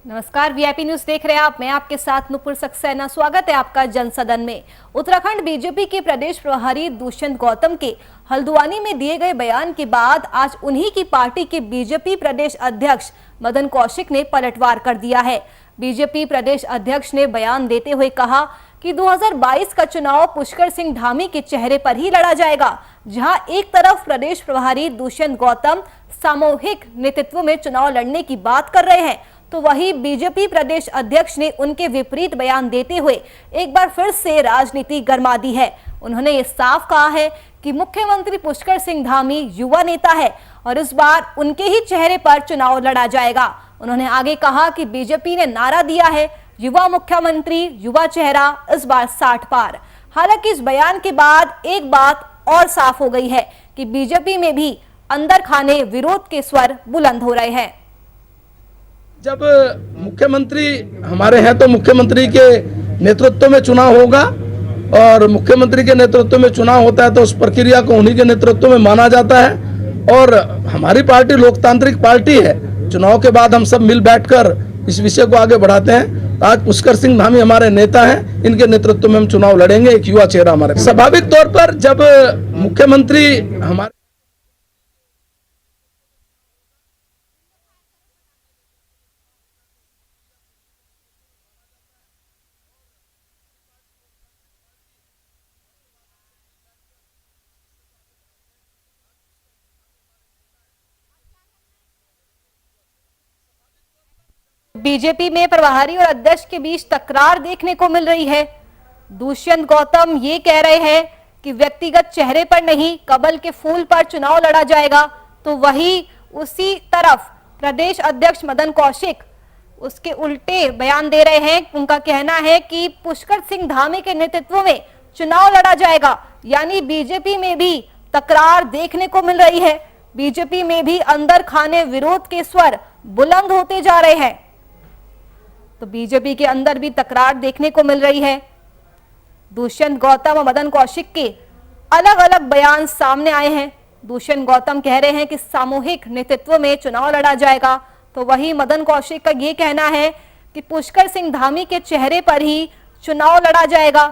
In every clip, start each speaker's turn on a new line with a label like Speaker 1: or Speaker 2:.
Speaker 1: नमस्कार, VIP news देख रहे हैं आप। मैं आपके साथ नुपुर सक्सेना। स्वागत है आपका जनसदन में। उत्तराखंड बीजेपी के प्रदेश प्रभारी दुष्यंत गौतम के हल्द्वानी में दिए गए बयान के बाद आज उन्हीं की पार्टी के बीजेपी प्रदेश अध्यक्ष मदन कौशिक ने पलटवार कर दिया है। बीजेपी प्रदेश अध्यक्ष ने बयान देते हुए कहा कि 2022 का चुनाव पुष्कर सिंह धामी के चेहरे पर ही लड़ा जाएगा। जहां एक तरफ प्रदेश प्रभारी दुष्यंत गौतम सामूहिक नेतृत्व में चुनाव लड़ने की बात कर रहे हैं, तो वही बीजेपी प्रदेश अध्यक्ष ने उनके विपरीत बयान देते हुए एक बार फिर से राजनीति गरमा दी है। उन्होंने ये साफ कहा है कि मुख्यमंत्री पुष्कर सिंह धामी युवा नेता है और इस बार उनके ही चेहरे पर चुनाव लड़ा जाएगा। उन्होंने आगे कहा कि बीजेपी ने नारा दिया है, युवा मुख्यमंत्री युवा चेहरा, इस बार 60 पार। हालांकि इस बयान के बाद एक बात और साफ हो गई है कि बीजेपी में भी अंदर खाने विरोध के स्वर बुलंद हो रहे हैं।
Speaker 2: जब मुख्यमंत्री हमारे हैं तो मुख्यमंत्री के नेतृत्व में चुनाव होगा और मुख्यमंत्री के नेतृत्व में चुनाव होता है तो उस प्रक्रिया को उन्हीं के नेतृत्व में माना जाता है। और हमारी पार्टी लोकतांत्रिक पार्टी है। चुनाव के बाद हम सब मिल बैठकर इस विषय को आगे बढ़ाते हैं। आज पुष्कर सिंह धामी हमारे नेता हैं, इनके नेतृत्व में हम चुनाव लड़ेंगे। एक युवा चेहरा हमारे। स्वाभाविक तौर पर जब मुख्यमंत्री हमारे
Speaker 1: बीजेपी में प्रभारी और अध्यक्ष के बीच तकरार देखने को मिल रही है। दुष्यंत गौतम ये कह रहे हैं कि व्यक्तिगत चेहरे पर नहीं, कमल के फूल पर चुनाव लड़ा जाएगा, तो वही उसी तरफ प्रदेश अध्यक्ष मदन कौशिक उसके उल्टे बयान दे रहे हैं। उनका कहना है कि पुष्कर सिंह धामी के नेतृत्व में चुनाव लड़ा जाएगा। यानी बीजेपी में भी तकरार देखने को मिल रही है। बीजेपी में भी अंदर खाने विरोध के स्वर बुलंद होते जा रहे हैं। तो बीजेपी के अंदर भी तकरार देखने को मिल रही है। दुष्यंत गौतम और मदन कौशिक के अलग अलग बयान सामने आए हैं। दुष्यंत गौतम कह रहे हैं कि सामूहिक नेतृत्व में चुनाव लड़ा जाएगा, तो वही मदन कौशिक का ये कहना है कि पुष्कर सिंह धामी के चेहरे पर ही चुनाव लड़ा जाएगा,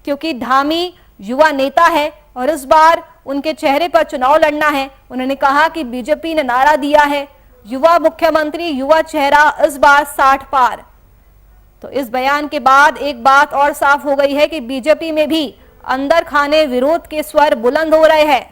Speaker 1: क्योंकि धामी युवा नेता है और इस बार उनके चेहरे पर चुनाव लड़ना है। उन्होंने कहा कि बीजेपी ने नारा दिया है, युवा मुख्यमंत्री युवा चेहरा, इस बार 60 पार। तो इस बयान के बाद एक बात और साफ हो गई है कि बीजेपी में भी अंदर खाने विरोध के स्वर बुलंद हो रहे हैं।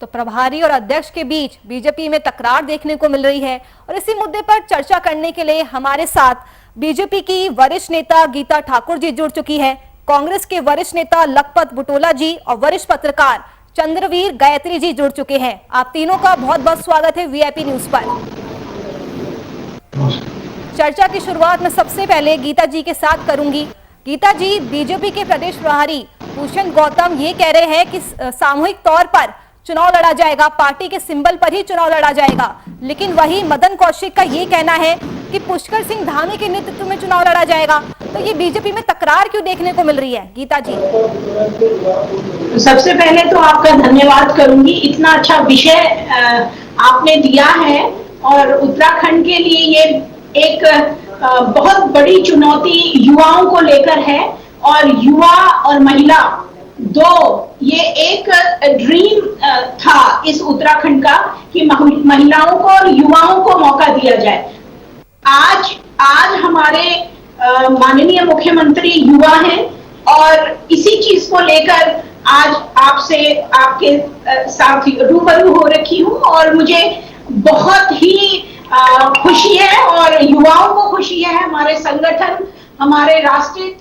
Speaker 1: तो प्रभारी और अध्यक्ष के बीच बीजेपी में तकरार देखने को मिल रही है और इसी मुद्दे पर चर्चा करने के लिए हमारे साथ बीजेपी की वरिष्ठ नेता गीता ठाकुर जी जुड़ चुकी है, कांग्रेस के वरिष्ठ नेता लखपत बुटोला जी और वरिष्ठ पत्रकार चंद्रवीर गायत्री जी जुड़ चुके हैं। आप तीनों का बहुत बहुत स्वागत है वीआईपी न्यूज पर। चर्चा की शुरुआत में सबसे पहले गीता जी के साथ करूंगी। गीता जी, बीजेपी के प्रदेश प्रभारी दुष्यंत गौतम ये कह रहे हैं कि सामूहिक तौर पर चुनाव लड़ा जाएगा, पार्टी के सिंबल पर ही चुनाव लड़ा जाएगा, लेकिन वही मदन कौशिक का ये कहना है कि पुष्कर सिंह धामी के नेतृत्व में चुनाव लड़ा जाएगा। तो ये बीजेपी में तकरार क्यों देखने को मिल रही है, गीता जी?
Speaker 3: सबसे पहले तो आपका धन्यवाद करूंगी, इतना अच्छा विषय आपने दिया है और उत्तराखंड के लिए ये एक बहुत बड़ी चुनौती युवाओं को लेकर है। और युवा और महिला दो, ये एक ड्रीम था इस उत्तराखंड का कि महिलाओं को और युवाओं को मौका दिया जाए। आज हमारे माननीय मुख्यमंत्री युवा हैं और इसी चीज को लेकर आज आपके साथ रूबरू हो रखी हूँ और मुझे बहुत ही खुशी है और युवाओं को खुशी है। हमारे संगठन, हमारे राष्ट्रीय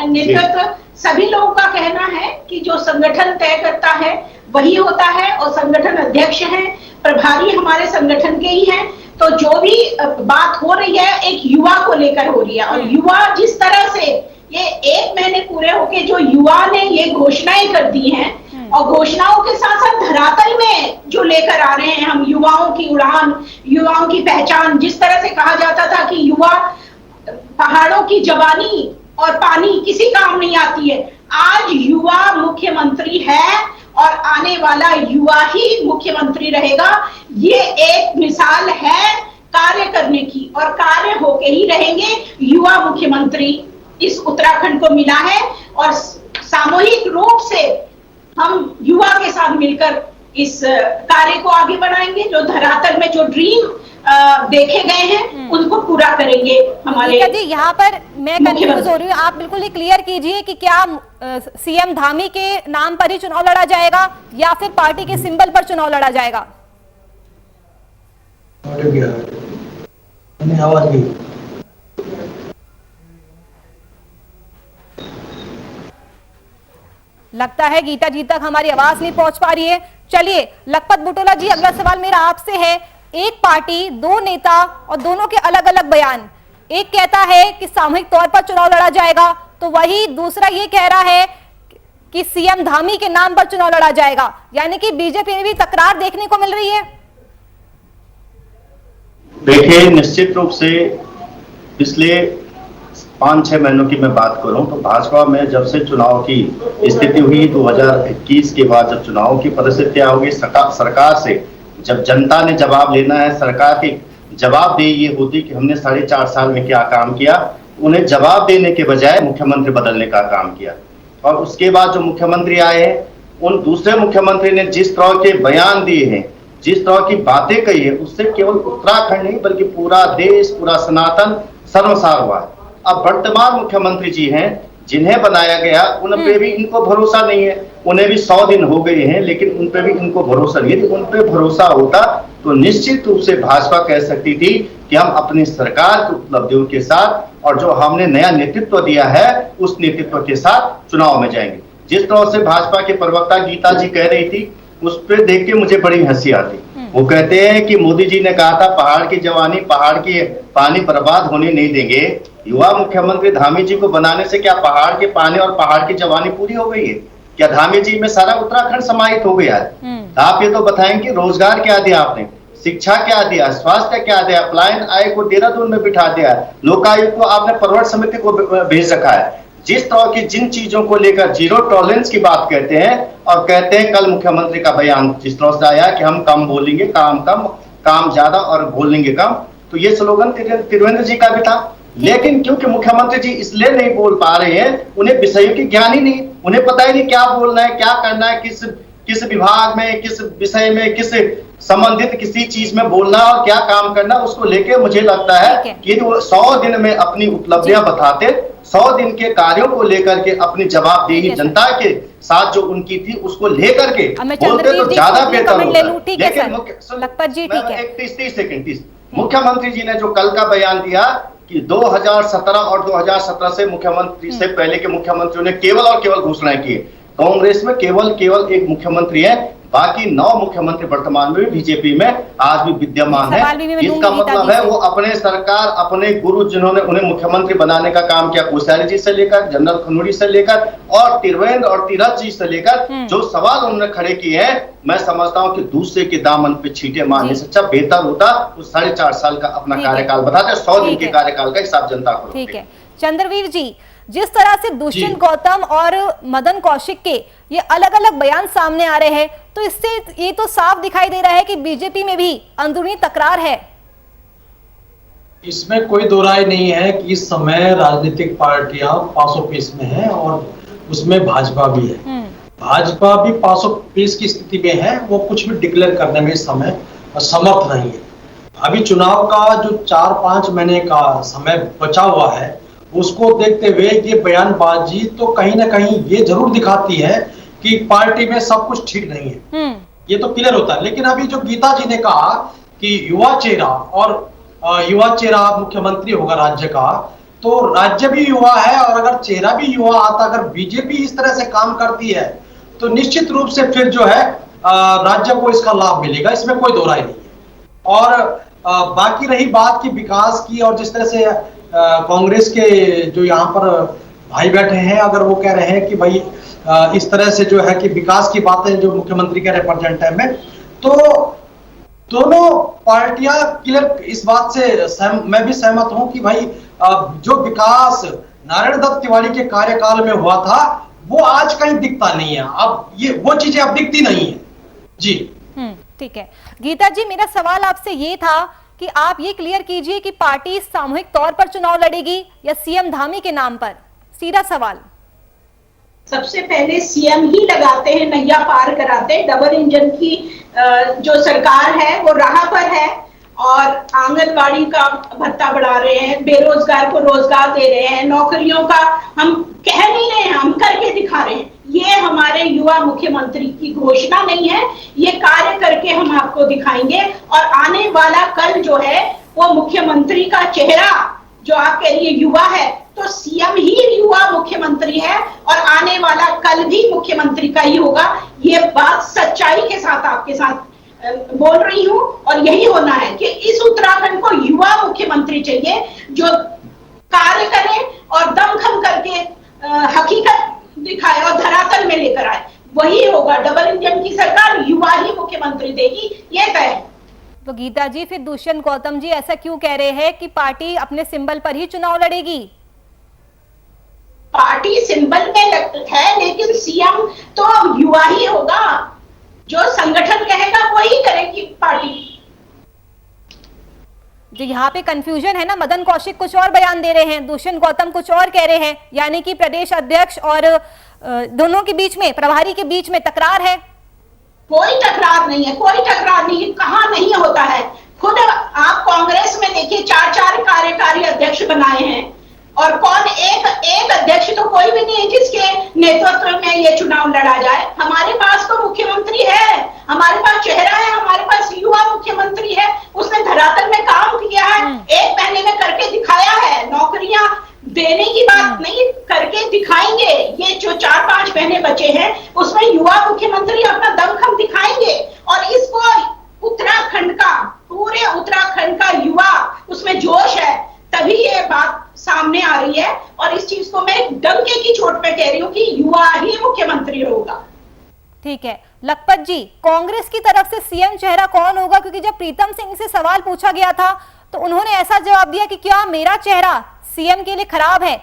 Speaker 3: नेतृत्व, सभी लोगों का कहना है कि जो संगठन तय करता है वही होता है और संगठन अध्यक्ष हैं, प्रभारी हमारे संगठन के ही हैं। तो जो भी बात हो रही है एक युवा को लेकर हो रही है और युवा जिस तरह से ये 1 महीने पूरे होके जो युवा ने ये घोषणाएं कर दी हैं और घोषणाओं के साथ साथ धरातल में जो लेकर आ रहे हैं हम, युवाओं की उड़ान, युवाओं की पहचान। जिस तरह से कहा जाता था कि युवा पहाड़ों की जवानी और पानी किसी काम नहीं आती है, आज युवा मुख्यमंत्री है और आने वाला युवा ही मुख्यमंत्री रहेगा। ये एक मिसाल है कार्य करने की, और कार्य होके ही रहेंगे। युवा मुख्यमंत्री इस उत्तराखंड को मिला है और सामूहिक रूप से हम युवा के साथ मिलकर इस कार्य को आगे बढ़ाएंगे। जो धरातल में जो ड्रीम देखे गए हैं उनको पूरा करेंगे हमारे।
Speaker 1: जी यहाँ पर मैं कंफ्यूज हो रही हूँ, आप बिल्कुल ही क्लियर कीजिए कि क्या सीएम धामी के नाम पर ही चुनाव लड़ा जाएगा या फिर पार्टी के सिंबल पर चुनाव लड़ा जाएगा?
Speaker 4: आवाज गई।
Speaker 1: लगता है गीता जी तक हमारी आवाज नहीं पहुंच पा रही है। चलिए लखपत बुटोला जी, अगला सवाल मेरा आपसे है। एक पार्टी, दो नेता और दोनों के अलग अलग बयान। एक कहता है कि सामूहिक तौर पर चुनाव लड़ा जाएगा, तो वही दूसरा ये कह रहा है कि सीएम धामी के नाम पर चुनाव लड़ा जाएगा। यानी कि बीजेपी में भी तकरार देखने को मिल रही है।
Speaker 5: देखिए, निश्चित रूप से पिछले 5-6 महीनों की मैं बात करूं तो भाजपा में जब से चुनाव की स्थिति हुई 2021 के बाद, जब चुनाव की परिस्थितियां होगी, सरकार से जब जनता ने जवाब लेना है, सरकार की जवाबदेही ये होती कि हमने 4.5 साल में क्या काम किया, उन्हें जवाब देने के बजाय मुख्यमंत्री बदलने का काम किया। और उसके बाद जो मुख्यमंत्री आए हैं, उन दूसरे मुख्यमंत्री ने जिस तरह के बयान दिए हैं, जिस तरह की बातें कही है, उससे केवल उत्तराखंड नहीं बल्कि पूरा देश, पूरा सनातन शर्मसार हुआ है। अब वर्तमान मुख्यमंत्री जी हैं, जिन्हें बनाया गया, उन पे भी इनको भरोसा नहीं है। उन्हें भी 100 दिन हो गए हैं, लेकिन उन पे भी इनको भरोसा नहीं है। यदि उन पे भरोसा होता तो निश्चित रूप से भाजपा कह सकती थी कि हम अपनी सरकार की उपलब्धियों के साथ और जो हमने नया नेतृत्व दिया है उस नेतृत्व के साथ चुनाव में जाएंगे। जिस तरह से भाजपा के प्रवक्ता गीता जी कह रही थी, उस पर देख के मुझे बड़ी हंसी आती। वो कहते हैं कि मोदी जी ने कहा था पहाड़ की जवानी, पहाड़ की पानी बर्बाद होने नहीं देंगे। युवा मुख्यमंत्री धामी जी को बनाने से क्या पहाड़ के पानी और पहाड़ की जवानी पूरी हो गई है? क्या धामी जी में सारा उत्तराखंड समाहित हो गया है? आप ये तो बताएं कि रोजगार क्या दिया आपने, शिक्षा क्या दिया, स्वास्थ्य क्या दिया, पलायन आयोग को देहरादून में बिठा दिया, लोकायुक्त को आपने परवट समिति को भेज रखा है। जिस तरह की जिन चीजों को लेकर जीरो टॉलरेंस की बात कहते हैं, और कहते हैं कल मुख्यमंत्री का बयान जिस तरह से आया कि हम कम बोलेंगे, काम कम, काम ज्यादा और बोलेंगे कम, तो ये स्लोगन त्रिवेंद्र जी का भी था। लेकिन क्योंकि मुख्यमंत्री जी इसलिए नहीं बोल पा रहे हैं, उन्हें विषयों की ज्ञान ही नहीं, उन्हें पता ही नहीं क्या बोलना है, क्या करना है, किस विभाग में, किस विषय में, किस संबंधित किसी चीज में बोलना और क्या काम करना, उसको लेके मुझे लगता है कि वो 100 दिन में अपनी उपलब्धियां बताते, 100 दिन के कार्यों को लेकर के अपनी जवाबदेही जनता के साथ जो उनकी थी उसको लेकर के बोलते तो ज्यादा बेहतर होता। लेकिन 30 सेकंड मुख्यमंत्री जी ने जो कल का बयान दिया कि 2017 और 2017 से मुख्यमंत्री से पहले के मुख्यमंत्रियों ने केवल और केवल घोषणाएं की। कांग्रेस में केवल एक मुख्यमंत्री है, बाकी 9 मुख्यमंत्री वर्तमान में भी बीजेपी में आज भी विद्यमान है। इसका मतलब है वो अपने सरकार, अपने गुरु जिन्होंने उन्हें मुख्यमंत्री बनाने का काम किया, कोश्यारी जी से लेकर, जनरल खनूरी से लेकर और त्रिवेंद्र और तीरथ जी से लेकर, जो सवाल उन्होंने खड़े किए हैं, मैं समझता हूं कि दूसरे के दामन पे छींटे मारने से अच्छा बेहतर होता वो 4.5 साल का अपना कार्यकाल बताते, 100 दिन के कार्यकाल का हिसाब जनता को।
Speaker 1: ठीक है चंद्रवीर जी, जिस तरह से दुष्यंत गौतम और मदन कौशिक के ये अलग अलग बयान सामने आ रहे हैं, तो इससे ये तो साफ दिखाई दे रहा है कि बीजेपी में भी अंदरूनी तकरार है।
Speaker 4: इसमें कोई दो राय नहीं है कि इस समय राजनीतिक पार्टियां 500 में हैं और उसमें भाजपा भी है। भाजपा भी 500 की स्थिति में है, वो कुछ भी डिक्लेयर करने में इस समय समर्थ नहीं है। अभी चुनाव का जो 4-5 महीने का समय बचा हुआ है, उसको देखते हुए ये बयानबाजी तो कहीं ना कहीं ये जरूर दिखाती है कि पार्टी में सब कुछ ठीक नहीं है, ये तो क्लियर होता है। लेकिन अभी जो गीता जी ने कहा कि युवा चेहरा और युवा चेहरा मुख्यमंत्री होगा राज्य का, तो राज्य भी युवा है और अगर चेहरा भी युवा आता, अगर बीजेपी इस तरह से काम करती है तो निश्चित रूप से फिर जो है राज्य को इसका लाभ मिलेगा, इसमें कोई दो राय नहीं है। और बाकी रही बात की विकास की, और जिस तरह से कांग्रेस के जो यहाँ पर भाई बैठे हैं, अगर वो कह रहे हैं कि भाई इस तरह से जो है कि विकास की बातें जो मुख्यमंत्री के रिप्रेजेंटेटिव में, तो दोनों पार्टियां क्लियर इस बात से मैं भी सहमत हूं कि भाई जो विकास नारायण दत्त तिवारी के कार्यकाल में हुआ था वो आज कहीं दिखता नहीं है। अब ये वो चीजें अब दिखती नहीं है जी।
Speaker 1: ठीक है गीता जी, मेरा सवाल आपसे ये था कि आप ये क्लियर कीजिए कि पार्टी सामूहिक तौर पर चुनाव लड़ेगी या सीएम धामी के नाम पर? सीधा सवाल।
Speaker 3: सबसे पहले सीएम ही लगाते हैं, नैया पार कराते हैं। डबल इंजन की जो सरकार है वो राह पर है और आंगनबाड़ी का भत्ता बढ़ा रहे हैं, बेरोजगार को रोजगार दे रहे हैं, नौकरियों का हम कह नहीं रहे हैं, हम करके दिखा रहे हैं। ये हमारे युवा मुख्यमंत्री की घोषणा नहीं है, ये कार्य करके हम आपको दिखाएंगे। और आने वाला कल जो है वो मुख्यमंत्री का चेहरा, जो आप कह रही है युवा है, तो सीएम ही युवा मुख्यमंत्री है और आने वाला कल भी मुख्यमंत्री का ही होगा। ये बात सच्चाई के साथ आपके साथ बोल रही हूं और यही होना है कि इस उत्तराखंड को युवा मुख्यमंत्री चाहिए जो कार्य करे और दमखम करके हकीकत दिखाए और धरातल में लेकर आए। वही होगा, डबल इंजन की सरकार युवा ही मुख्यमंत्री देगी, ये तय है।
Speaker 1: तो गीता जी, फिर दुष्यंत गौतम जी ऐसा क्यों कह रहे हैं कि पार्टी अपने सिंबल पर ही चुनाव लड़ेगी?
Speaker 3: पार्टी सिंबल में है लेकिन सीएम तो युवा ही होगा, जो संगठन कहेगा वही करेगी पार्टी।
Speaker 1: जो यहाँ पे कंफ्यूजन है ना, मदन कौशिक कुछ और बयान दे रहे हैं, दुष्यंत गौतम कुछ और कह रहे हैं, यानी कि प्रदेश अध्यक्ष और दोनों के बीच में, प्रभारी के बीच में टकरार है।
Speaker 3: कोई टकरार नहीं है, कोई टकरार नहीं है, कहाँ नहीं होता है। खुद आप कांग्रेस में देखिए 4-4 कार्यकारी अध्यक्ष बनाए हैं और कौन एक अध्यक्ष तो कोई भी नहीं है जिसके नेतृत्व में ये चुनाव लड़ा जाए। हमारे पास तो मुख्यमंत्री है, हमारे पास चेहरा है, हमारे पास युवा मुख्यमंत्री है, उसने धरातल में काम किया है, 1 महीने में करके दिखाया है। नौकरियां देने की बात नहीं, करके दिखाएंगे। ये जो 4-5 महीने बचे हैं उसमें युवा मुख्यमंत्री अपना दमखम दिखाएंगे और इसको उत्तराखंड का, पूरे उत्तराखंड का युवा उसमें जोश है, तभी ये बात सामने आ रही है। और इस चीज को मैं डंके की चोट पे कह रही हूँ कि युवा ही मुख्यमंत्री होगा।
Speaker 1: ठीक है लखपत जी, कांग्रेस की तरफ से सीएम चेहरा कौन होगा? क्योंकि जब प्रीतम सिंह से सवाल पूछा गया था तो उन्होंने ऐसा जवाब दिया कि क्या मेरा चेहरा सीएम के लिए खराब है,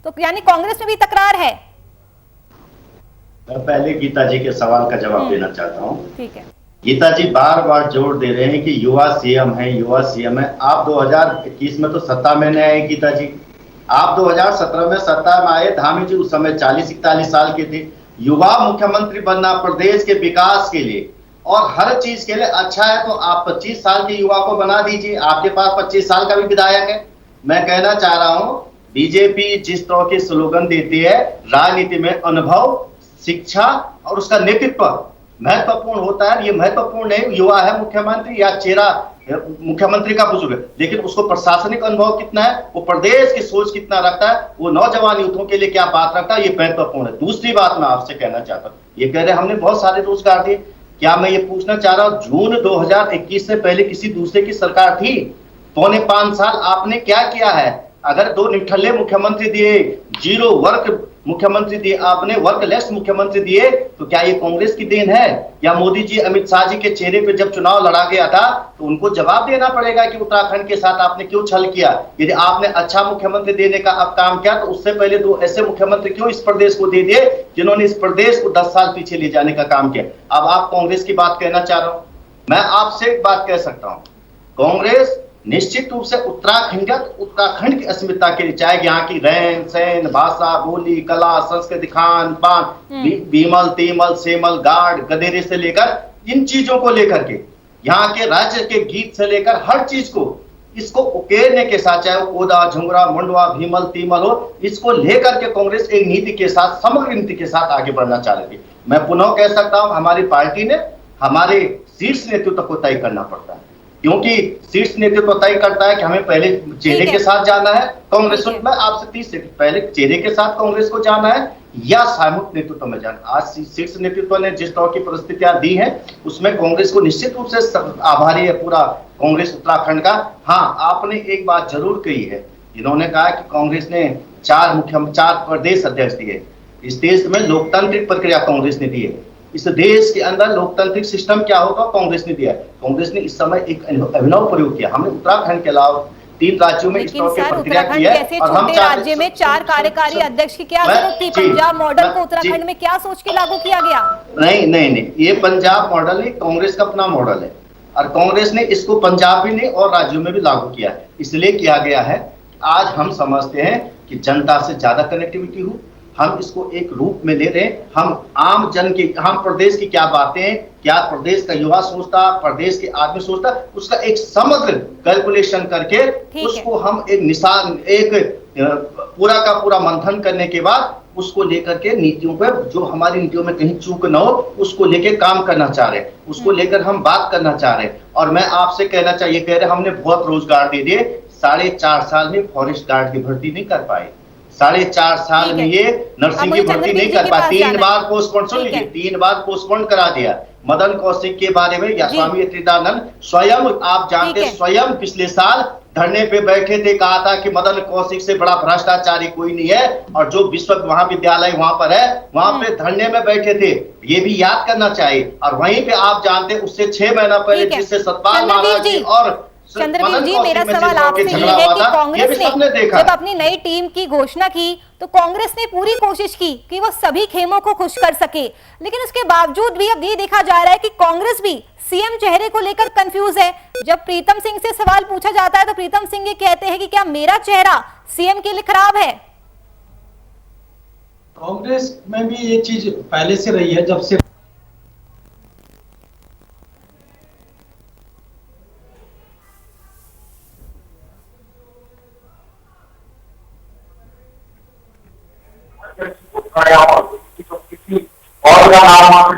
Speaker 1: तो यानी कांग्रेस में भी तकरार है।
Speaker 5: मैं पहले गीता जी के सवाल का जवाब देना चाहता हूँ।
Speaker 1: ठीक है।
Speaker 5: गीता जी बार बार जोर दे रहे हैं कि युवा सीएम है, युवा सीएम है। आप 2021 में तो सत्ता में नहीं आए गीता जी, आप 2017 में सत्ता में आए। धामी जी उस समय 40-41 साल के थे। युवा मुख्यमंत्री बनना प्रदेश के विकास के लिए और हर चीज के लिए अच्छा है, तो आप 25 साल के युवा को बना दीजिए। आपके पास 25 साल का भी विधायक है। मैं कहना चाह रहा हूं, बीजेपी जिस तरह के स्लोगन देती है, राजनीति में अनुभव, शिक्षा और उसका नेतृत्व महत्वपूर्ण होता है। ये महत्वपूर्ण नहीं युवा है मुख्यमंत्री या चेहरा मुख्यमंत्री का बुजुर्ग है, लेकिन उसको प्रशासनिक अनुभव कितना है, वो प्रदेश की सोच कितना रखता है, वो नौजवान यूथों के लिए क्या बात रखता है, ये महत्वपूर्ण है। दूसरी बात मैं आपसे कहना चाहता हूँ, ये कह रहे हमने बहुत सारे रोजगार दिए, क्या मैं ये पूछना चाह रहा हूँ जून 2021 से पहले किसी दूसरे की सरकार थी? 4.25 साल आपने क्या किया है? अगर 2 निठल्ले मुख्यमंत्री दिए, 0 वर्क मुख्यमंत्री दिए, आपने वर्कलेस मुख्यमंत्री दिए, तो क्या ये कांग्रेस की देन है? या मोदी जी अमित शाह जी के चेहरे पे जब चुनाव लड़ा गया था तो उनको जवाब देना पड़ेगा कि उत्तराखंड के साथ आपने क्यों छल किया? यदि आपने अच्छा मुख्यमंत्री देने का अब काम किया तो उससे पहले 2 ऐसे मुख्यमंत्री क्यों इस प्रदेश को दे दिए जिन्होंने इस प्रदेश को 10 साल पीछे ले जाने का काम किया? अब आप कांग्रेस की बात कहना चाह रहा हूं, मैं आपसे एक बात कह सकता हूं, कांग्रेस निश्चित रूप से उत्तराखंड की अस्मिता के लिए, चाहे यहाँ की रहन सहन, भाषा, बोली, कला, संस्कृति, खान पान, बीमल तीमल सेमल गार्ड गधेरे से लेकर इन चीजों को लेकर के, यहाँ के राज्य के गीत से लेकर हर चीज को, इसको उकेरने के साथ, चाहे वो कोदा झुंगरा मुंडवा भीमल तीमल हो, इसको लेकर के कांग्रेस एक नीति के साथ, समग्र नीति के साथ आगे बढ़ना चाह रही थी। मैं पुनः कह सकता हूं, हमारी पार्टी ने हमारे शीर्ष नेतृत्व को तय करना पड़ता है, क्योंकि शीर्ष नेतृत्व तय करता है कि हमें पहले चेहरे के साथ जाना है कांग्रेस में। आपसे 30 सेकंड पहले चेहरे के साथ कांग्रेस को जाना है या सामूहिक नेतृत्व में जाना। आज शीर्ष नेतृत्व ने जिस तरह की परिस्थितियां दी हैं उसमें कांग्रेस को निश्चित रूप से आभारी है पूरा कांग्रेस उत्तराखंड का। हाँ, आपने एक बात जरूर कही है, इन्होंने कहा कि कांग्रेस ने 4 प्रदेश अध्यक्ष दिए। इस देश में लोकतांत्रिक प्रक्रिया कांग्रेस ने दी है। इस देश के अंदर लोकतांत्रिक सिस्टम क्या होगा कांग्रेस ने दिया है। कांग्रेस ने इस समय एक अभिनव प्रयोग किया। हमने उत्तराखंड के अलावा 3 राज्यों में
Speaker 1: लेकिन
Speaker 5: चुनाव की
Speaker 1: सर
Speaker 5: प्रक्रिया
Speaker 1: उत्तराखंड
Speaker 5: की है
Speaker 1: जैसे
Speaker 5: और हम
Speaker 1: छोटे
Speaker 5: चाहते
Speaker 1: राज्य में 4 कार्यकारी अध्यक्ष की क्या
Speaker 5: मैं-
Speaker 1: जरूरत थी?
Speaker 5: जी,
Speaker 1: पंजाब मॉडल को
Speaker 5: मैं-
Speaker 1: उत्तराखंड
Speaker 5: जी।
Speaker 1: में क्या सोच के लागू किया गया?
Speaker 5: नहीं, ये पंजाब मॉडल नहीं, कांग्रेस का अपना मॉडल है और कांग्रेस ने इसको पंजाब में नहीं और राज्यों में भी लागू किया है। इसलिए किया गया है, आज हम समझते हैं कि जनता से ज्यादा कनेक्टिविटी हो, हम इसको एक रूप में ले रहे हैं। हम आम जन की, हम प्रदेश की क्या बातें, क्या प्रदेश का युवा सोचता, प्रदेश के आदमी सोचता, उसका एक समग्र कैलकुलेशन करके उसको हम एक निशान, एक पूरा का पूरा मंथन करने के बाद उसको लेकर के नीतियों पर, जो हमारी नीतियों में कहीं चूक न हो, उसको लेकर काम करना चाह रहे हैं, उसको लेकर हम बात करना चाह रहे हैं। और मैं आपसे कहना चाहिए, कह रहे हमने बहुत रोजगार दे दिए, 4.5 साल में फॉरेस्ट गार्ड की भर्ती नहीं कर पाए, 4.5 साल में ये नर्सिंग की भर्ती नहीं कर पाए, 3 बार पोस्टपोन, सुन लीजिए, 3 बार पोस्टपोन करा दिया। मदन कौशिक के बारे में या स्वामी अच्युतानंद स्वयं, आप जानते, स्वयं पिछले साल धरने पे बैठे थे, कहा था कि मदन कौशिक से बड़ा भ्रष्टाचारी कोई नहीं है, और जो विश्व महाविद्यालय वहां पर है, वहां पे धरने में बैठे थे, ये भी याद करना चाहिए। और वहीं पे आप जानते, उससे 6 महीना पहले जिससे सतपाल महाराज जी और
Speaker 1: चंद्रवीर जी, मेरा सवाल आपसे ये है कि कांग्रेस ने जब अपनी नई टीम की घोषणा की तो कांग्रेस ने पूरी कोशिश की कि वो सभी खेमों को खुश कर सके, लेकिन उसके बावजूद भी अब ये देखा जा रहा है कि कांग्रेस भी सीएम चेहरे को लेकर कंफ्यूज है। जब प्रीतम सिंह से सवाल पूछा जाता है तो प्रीतम सिंह ये कहते हैं कि क्या मेरा चेहरा सीएम के लिए खराब है?
Speaker 4: कांग्रेस में भी ये चीज पहले से रही है, जब से
Speaker 6: और का नाम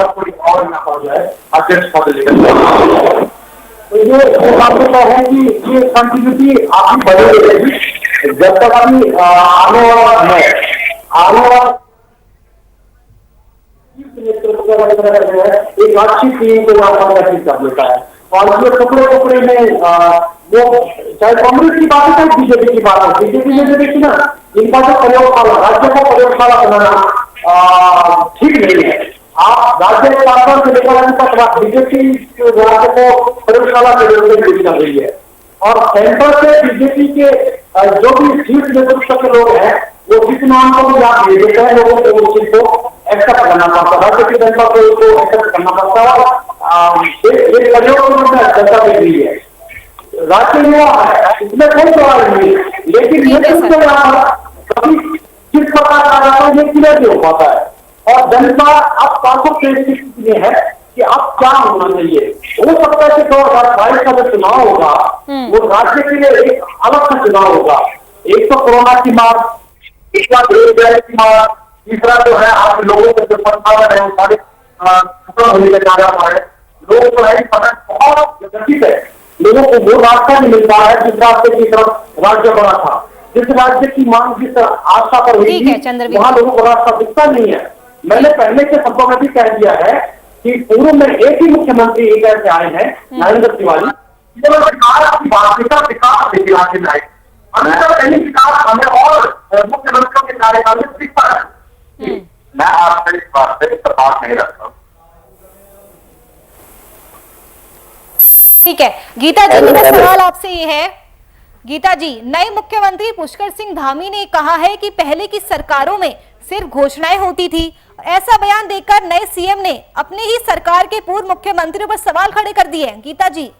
Speaker 6: कोई और ना हो जाए अध्यक्ष पद लेकर, तो ये तो है कि ये कंटिन्यूटी आपकी बनी रहेगी जब तक अभी आने वाला है, आने वाला एक अच्छी टीम को कर लेता है। और ये टुकड़े में वो चाहे कांग्रेस की बात है चाहे बीजेपी की बात है, बीजेपी ने जो देखी ना, इनका जो प्रयोगशाला, राज्य को प्रयोगशाला बनाना ठीक नहीं है। आप राज्य के शासन से लेकर तक बीजेपी राज्य को प्रयोगशाला के रूप में यूज कर रही है, और सेंटर से बीजेपी के जो भी शीर्ष नेतृत्व के लोग हैं, वो जिस नाम को भी आप दे देते हैं, लोगों को उस चीज को एक्सेप्ट करना पड़ता है, राज्य की जनता को उसको एक्सेप्ट करना पड़ता है। एक प्रयोग जनता दे रही है, राज्य में इसमें कोई सवाल नहीं, लेकिन नेतृत्व कभी किस प्रकार का जाता है ये क्लियर नहीं हो पाता है। और जनता अब 523 में है कि अब क्या होना चाहिए। हो सकता है कि 2022 का जो चुनाव होगा वो राज्य के लिए एक अलग सा चुनाव होगा। एक तो कोरोना की मार, दूसरा बेरोजगारी की मार, तीसरा जो है आप लोगों के जो संसाधन है वो सारे खत्म होने का जा रहा है। लोग जो है बहुत गति है, लोगों को वो रास्ता नहीं मिल पा रहा है जिस रास्ते की तरफ राज्य बड़ा था, जिस राज्य की मांग जिस आशा पर हुई थी वहां लोगों को रास्ता दिखता नहीं है। मैंने पहले के शब्दों में भी कह दिया है कि पूर्व में एक ही मुख्यमंत्री एक ऐसे आए हैं, नरेंद्र तिवारी, विकास राज्य में आए, हमें विकास हमें और मुख्यमंत्रियों के कार्यकाल में दिखता है। मैं आपसे इस बात से इत्तेफाक नहीं रखता हूँ।
Speaker 1: ठीक है गीता जी, मेरा सवाल आपसे ये है, गीता जी, नए मुख्यमंत्री पुष्कर सिंह धामी ने कहा है कि पहले की सरकारों में सिर्फ घोषणाएं होती थी। ऐसा बयान देकर नए सीएम ने अपने ही सरकार के पूर्व मुख्यमंत्रियों पर सवाल खड़े कर दिए। गीता जी,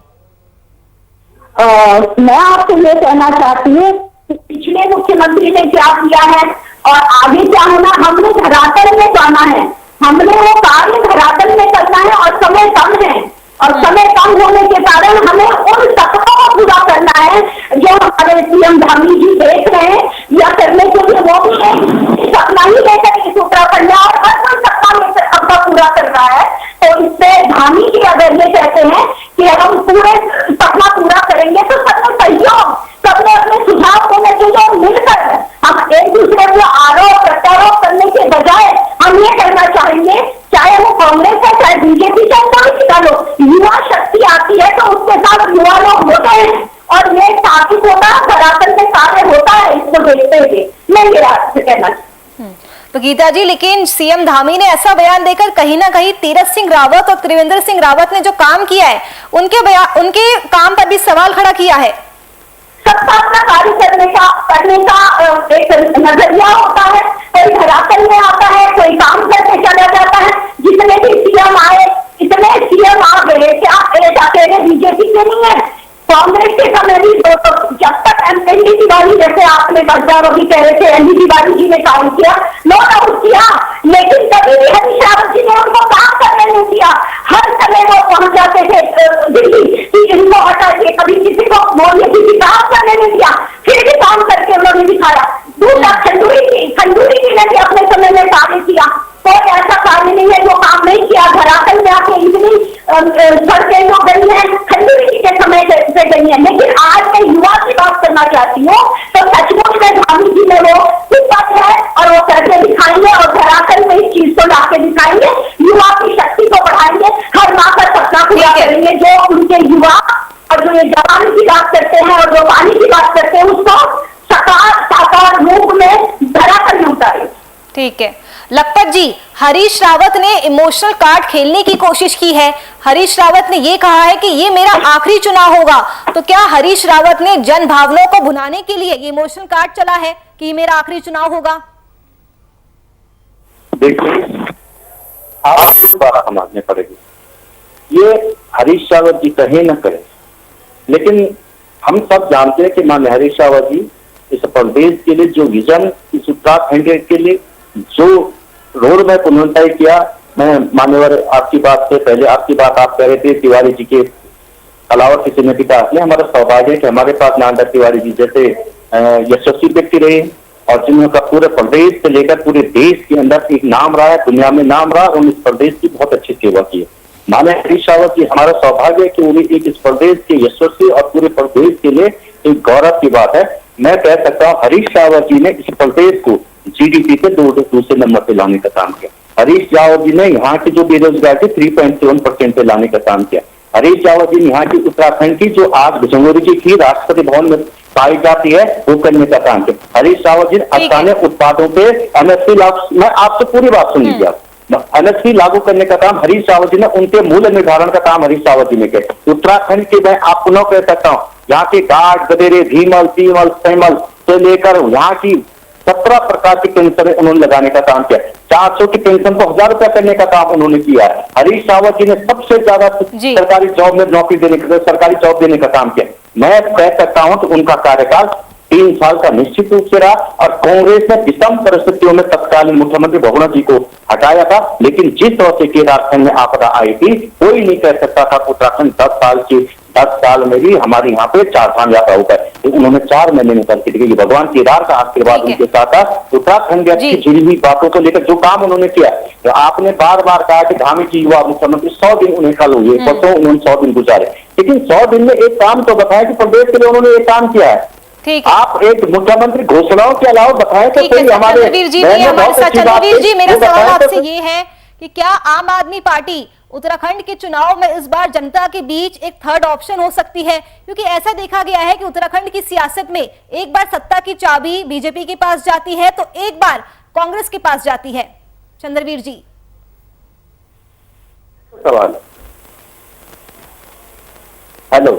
Speaker 3: मैं आपसे ये कहना चाहती हूँ कि पिछले मुख्यमंत्री ने क्या किया है और आगे क्या होना, हमने धरातल में जाना है, हमने वो कार्य धरातल में करना है, और समय कम है, और समय कम होने के कारण हमें उन सपनों को पूरा करना है जो हमारे सीएम धामी जी देख रहे हैं, या करने के लिए वो भी है सपना ही लेकर इस उत्तराखंड और हर कोई सपना लेकर सबका पूरा कर रहा है। तो इससे धामी जी अगर ये कहते हैं कि हम पूरे सपना पूरा करेंगे तो सबने सहयोग, सबने अपने सुझाव देने के लिए मिलकर हम एक दूसरे को आरोप प्रत्यारोप करने के बजाय हम ये करना चाहेंगे, चाहे वो कांग्रेस है चाहे बीजेपी चाहे कोई भी दल, युवा शक्ति आती है तो उसके साथ युवा लोग होते हैं और ये साबित होता है, धरातल में कार्य होता है। इसको देखते हुए मैं ये आपसे कहना चाहती हूँ।
Speaker 1: तो गीता जी, लेकिन सीएम धामी ने ऐसा बयान देकर कहीं ना कहीं तीरथ सिंह रावत और त्रिवेंद्र सिंह रावत ने जो काम किया है उनके काम पर भी सवाल खड़ा किया है।
Speaker 7: सबका अपना कार्य करने का एक नजरिया होता है। कोई धरातल में आता है, कोई काम करके चला जाता है। जितने भी सीएम आए, इतने सीएम आ गए, क्या अकेले बीजेपी के नहीं है, कांग्रेस के समय भी जब तक एनडी तिवारी, जैसे आपने बार अभी कह रहे थे, एनडी तिवारी जी ने काम किया, नो डाउट किया, लेकिन कभी भी हरीश रावत जी ने उनको काम करने नहीं दिया। हर समय वो पहुंच जाते थे दिल्ली कि इनको हटाइए, कभी किसी को बोलने किसी काम करने नहीं दिया, फिर भी काम करके उन्होंने दिखाया। दूसरा खंडूरी जी ने भी अपने समय में कार्य किया, कोई ऐसा कार्य नहीं है जो काम नहीं किया। धरातल में आके इतनी सड़कें जो गई है खंडूरी जी के समय से गई है। लेकिन आज मैं युवा की बात करना चाहती हूँ, तो सचमुच में गांधी जी में वो हिम्मत है और वो करके दिखाएंगे और धरातल में इस चीज को लाके दिखाएंगे, युवा की शक्ति को बढ़ाएंगे, हर माँ का सपना पूरा करेंगे। जो उनके युवा और जो ये जवान की बात करते हैं और जो पानी की बात करते हैं, उसको साकार रूप में धरातल में उतारे।
Speaker 1: ठीक है लखपत जी, हरीश रावत ने इमोशनल कार्ड खेलने की कोशिश की है। हरीश रावत ने ये कहा है कि ये मेरा आखिरी चुनाव होगा, तो क्या हरीश रावत ने जन भावनाओं को भुनाने के लिए ये इमोशनल कार्ड चला है कि ये मेरा आखिरी चुनाव होगा?
Speaker 8: देखिए, आप दोबारा समझने पड़ेगी, ये हरीश रावत जी कहे न कहे, लेकिन हम सब जानते हैं कि माननीय हरीश रावत जी इस प्रदेश के लिए जो विजन, इस उत्तराखंड के लिए जो रोड मैप उन्होंने तय किया, मैं मान्यवर आपकी बात से पहले आपकी बात आप कह रहे थे तिवारी जी के अलावा किसी ने भी कहा, हमारा सौभाग्य है कि हमारे पास नानदा तिवारी जी जैसे यशस्वी व्यक्ति रहे और जिनका पूरे प्रदेश से लेकर पूरे देश के अंदर एक नाम रहा है, दुनिया में नाम रहा, उन्होंने इस प्रदेश की बहुत अच्छी सेवा की है। माने हरीश रावत जी, हमारा सौभाग्य है कि उन्हें एक इस प्रदेश के यशस्वी और पूरे प्रदेश के लिए एक गौरव की बात है। मैं कह सकता हूँ हरीश रावत जी ने इस प्रदेश को जीडीपी पे दूसरे नंबर पे लाने का काम किया। हरीश रावत जी ने यहाँ की जो बेरोजगारी 3.7% पे लाने का काम किया। हरीश रावत जी ने यहाँ की उत्तराखंड की जो आज भुजंगोरी जी की राष्ट्रपति भवन में पाई जाती है वो करने का काम किया। हरीश रावत जी ने स्थानीय उत्पादों पे एमएसपी लागू, मैं आपसे पूरी बात सुन लीजिए, एमएसपी लागू करने का काम हरीश रावत जी ने, उनके मूल्य निर्धारण का काम हरीश रावत जी ने किया। उत्तराखंड के मैं आपको न कह सकता हूँ, यहाँ के घाट गदेरे भीमल पीमल सैमल से लेकर यहाँ की 17 प्रकार की पेंशन उन्होंने लगाने का काम किया। 400 की पेंशन को 1000 रुपया करने का काम उन्होंने किया है। हरीश रावत जी ने सबसे ज्यादा सरकारी जॉब में नौकरी देने का, सरकारी जॉब देने का काम किया। मैं कह सकता हूं कि उनका कार्यकाल 3 साल का निश्चित रूप से रहा और कांग्रेस ने विषम परिस्थितियों में तत्कालीन मुख्यमंत्री बहुगुणा जी को हटाया था, लेकिन जिस तरह से केदारखंड में आपदा आई थी, कोई नहीं कह सकता था उत्तराखंड 10 साल में भी हमारे यहाँ पे 4 धाम यात्रा होता है, तो उन्होंने 4 महीने में करके दिखाई। भगवान केदार का आशीर्वाद उनके साथ था। उत्तराखंड की जुड़ी हुई बातों को लेकर जो काम उन्होंने किया, तो आपने बार बार कहा कि धामी जी युवा मुख्यमंत्री 100 दिन उन्हें कल हुए, परसों उन्होंने 100 दिन गुजारे, लेकिन 100 दिन में एक काम तो बताया कि प्रदेश के लिए उन्होंने एक काम किया है। आप एक मुख्यमंत्री घोषणाओं के अलावा बताएं तो कोई हमारे
Speaker 1: चंद्रवीर जी, मेरा सवाल आपसे ये है कि क्या आम आदमी पार्टी उत्तराखंड के चुनाव में इस बार जनता के बीच एक थर्ड ऑप्शन हो सकती है? क्योंकि ऐसा देखा गया है कि उत्तराखंड की सियासत में एक बार सत्ता की चाबी बीजेपी के पास जाती है तो एक बार कांग्रेस के पास जाती है। चंद्रवीर जी,
Speaker 8: सवाल। हेलो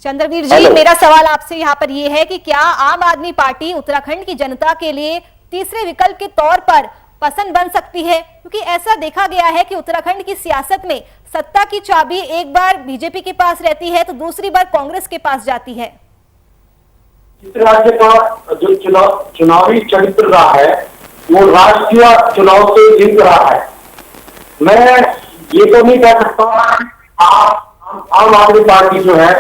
Speaker 1: चंद्रवीर जी, मेरा सवाल आपसे यहाँ पर यह है कि क्या आम आदमी पार्टी उत्तराखंड की जनता के लिए तीसरे विकल्प के तौर पर पसंद बन सकती है? क्योंकि ऐसा देखा गया है कि उत्तराखंड की सियासत में सत्ता की चाबी एक बार बीजेपी के पास रहती है तो दूसरी बार कांग्रेस के पास जाती है।
Speaker 6: इस राज्य का जो चुनावी चरित्र रहा है वो राष्ट्रीय चुनाव से जीत रहा है। मैं ये तो नहीं कह सकता आम आदमी पार्टी जो है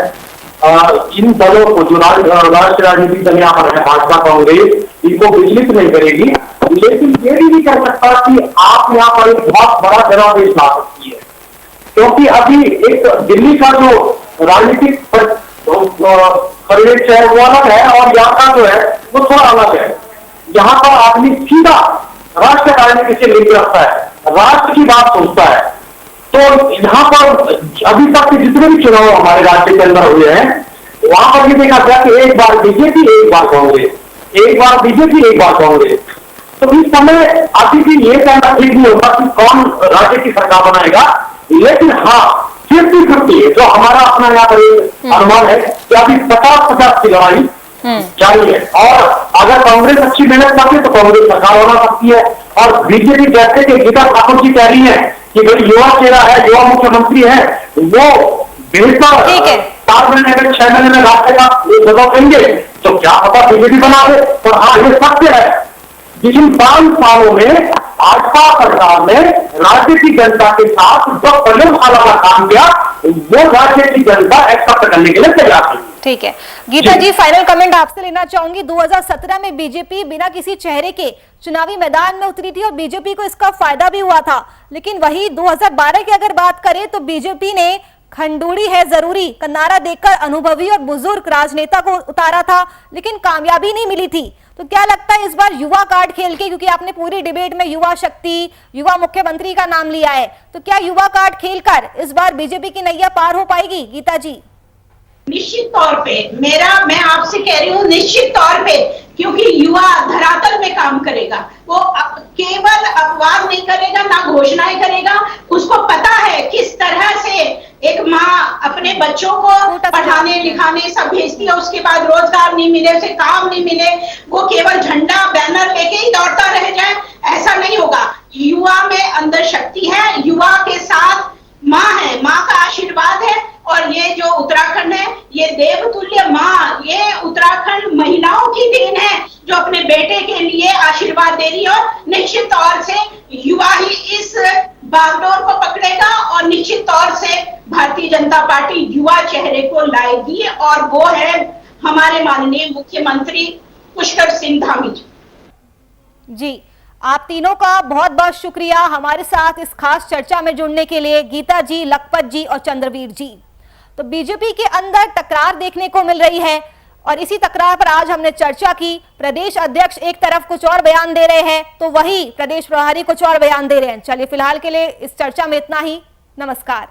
Speaker 6: इन दलों को जो राष्ट्रीय राजनीतिक दल यहाँ पर है, भाजपा कांग्रेस, इनको विचलित नहीं करेगी, लेकिन ये भी नहीं कह सकता कि आप यहाँ पर एक बहुत बड़ा जनादेश ला सकती है, क्योंकि अभी एक दिल्ली का जो राजनीतिक परिवेश है वो अलग है और यहाँ का जो है वो थोड़ा अलग है। यहाँ पर आदमी सीधा राष्ट्रीय राजनीति से लिंक रखता है, राष्ट्र की बात सोचता है। तो यहाँ पर अभी तक के जितने भी चुनाव हमारे राज्य के अंदर हुए हैं वहां पर ये देखा गया कि एक बार बीजेपी एक बार कांग्रेस, एक बार बीजेपी एक बार कांग्रेस। तो इस समय अभी भी ये कहना ठीक नहीं होगा कि कौन राज्य की सरकार बनाएगा, लेकिन हाँ 50-50 जो हमारा अपना यहाँ पर अनुमान है कि अभी 50-50 की लड़ाई जारी है। और अगर कांग्रेस अच्छी मेहनत करती है तो कांग्रेस सरकार बना सकती है। और बीजेपी जैसे कि गीता ठाकुर जी कह रही है कि भाई युवा चेहरा है, युवा मुख्यमंत्री है, वो बेहतर 4 महीने में 6 महीने में रास्ते का जगह देंगे तो क्या पता बीजेपी बना दे। और हाँ, ये सत्य है, जिन 5 सालों में भाजपा सरकार ने राज्य की जनता के साथ जो प्रयोगशाला का काम किया वो राज्य की जनता एक्सेप्ट करने के लिए तैयार है।
Speaker 1: ठीक है गीता जी, फाइनल कमेंट आपसे लेना चाहूंगी। 2017 में बीजेपी बिना किसी चेहरे के चुनावी मैदान में उतरी थी और बीजेपी को इसका फायदा भी हुआ था, लेकिन वही 2012 की अगर बात करें तो बीजेपी ने खंडूड़ी है जरूरी का नारा देकर अनुभवी और बुजुर्ग राजनेता को उतारा था, लेकिन कामयाबी नहीं मिली थी। तो क्या लगता है इस बार युवा कार्ड खेल के, क्योंकि आपने पूरी डिबेट में युवा शक्ति, युवा मुख्यमंत्री का नाम लिया है, तो क्या युवा कार्ड खेलकर इस बार बीजेपी की नैया पार हो पाएगी गीता जी?
Speaker 3: निश्चित तौर पे मैं आपसे कह रही हूँ निश्चित तौर पे, क्योंकि युवा धरातल में काम करेगा। वो केवल अपवाद नहीं करेगा, ना घोषणाएं करेगा। उसको पता है किस तरह से एक माँ अपने बच्चों को पढ़ाने लिखाने सब भेजती है, उसके बाद रोजगार नहीं मिले, उसे काम नहीं मिले, वो केवल झंडा बैनर लेके ही दौड़ता रह जाए, ऐसा नहीं होगा। युवा में अंदर शक्ति है, युवा के साथ माँ है, माँ का आशीर्वाद है। और ये जो उत्तराखंड है, ये देवतुल्य माँ, ये उत्तराखंड महिलाओं की देन है जो अपने बेटे के लिए आशीर्वाद दे रही है। और निश्चित तौर से युवा ही इस बागडोर को पकड़ेगा और निश्चित तौर से भारतीय जनता पार्टी युवा चेहरे को लाएगी, और वो है हमारे माननीय मुख्यमंत्री पुष्कर सिंह धामी
Speaker 1: जी। आप तीनों का बहुत बहुत शुक्रिया हमारे साथ इस खास चर्चा में जुड़ने के लिए, गीता जी, लखपत जी और चंद्रवीर जी। तो बीजेपी के अंदर टकरार देखने को मिल रही है और इसी तकरार पर आज हमने चर्चा की। प्रदेश अध्यक्ष एक तरफ कुछ और बयान दे रहे हैं तो वही प्रदेश प्रभारी कुछ और बयान दे रहे हैं। चलिए फिलहाल के लिए इस चर्चा में इतना ही। नमस्कार।